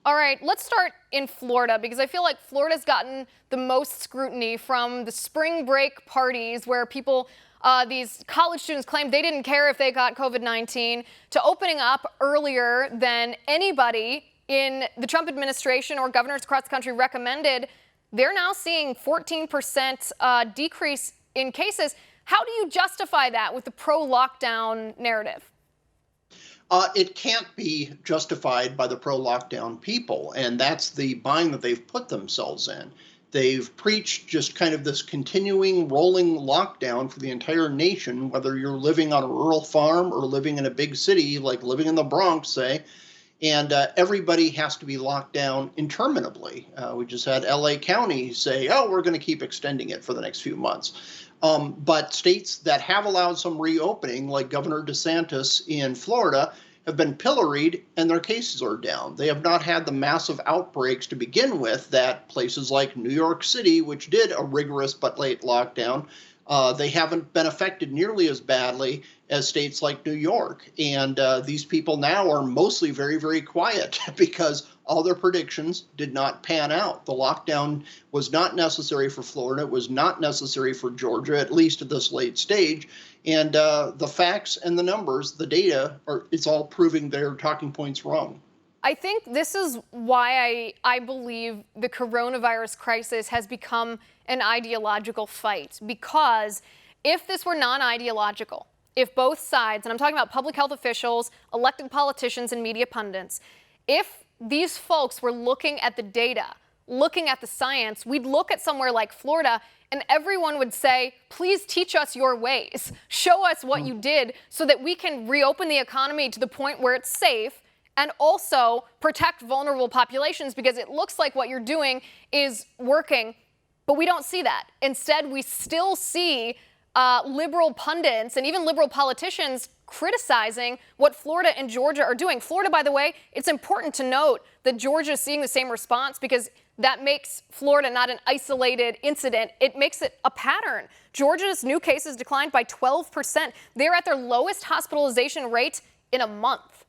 All right, let's start in Florida because I feel like Florida's gotten the most scrutiny from the spring break parties where people, these college students claimed they didn't care if they got COVID-19 to opening up earlier than anybody in the Trump administration or governors across the country recommended. They're now seeing 14% decrease in cases. How do you justify that with the pro-lockdown narrative? It can't be justified by the pro-lockdown people, and that's the bind that they've put themselves in. They've preached just kind of this continuing rolling lockdown for the entire nation, whether you're living on a rural farm or living in a big city, like living in the Bronx, say, and everybody has to be locked down interminably. We just had LA County say, oh, we're going to keep extending it for the next few months. But states that have allowed some reopening, like Governor DeSantis in Florida, have been pilloried and their cases are down. They have not had the massive outbreaks to begin with that places like New York City, which did a rigorous but late lockdown, they haven't been affected nearly as badly as states like New York. And these people now are mostly very, very quiet because all their predictions did not pan out. The lockdown was not necessary for Florida. It was not necessary for Georgia, at least at this late stage. And the facts and the numbers, the data, it's all proving their talking points wrong. I think this is why I believe the coronavirus crisis has become an ideological fight. Because if this were non-ideological, if both sides, and I'm talking about public health officials, elected politicians, and media pundits, if these folks were looking at the data, looking at the science, we'd look at somewhere like Florida and everyone would say, please teach us your ways. Show us what you did so that we can reopen the economy to the point where it's safe and also protect vulnerable populations, because it looks like what you're doing is working, but we don't see that. Instead, we still see liberal pundits and even liberal politicians criticizing what Florida and Georgia are doing. Florida, by the way, it's important to note that Georgia is seeing the same response because that makes Florida not an isolated incident. It makes it a pattern. Georgia's new cases declined by 12%. They're at their lowest hospitalization rate in a month.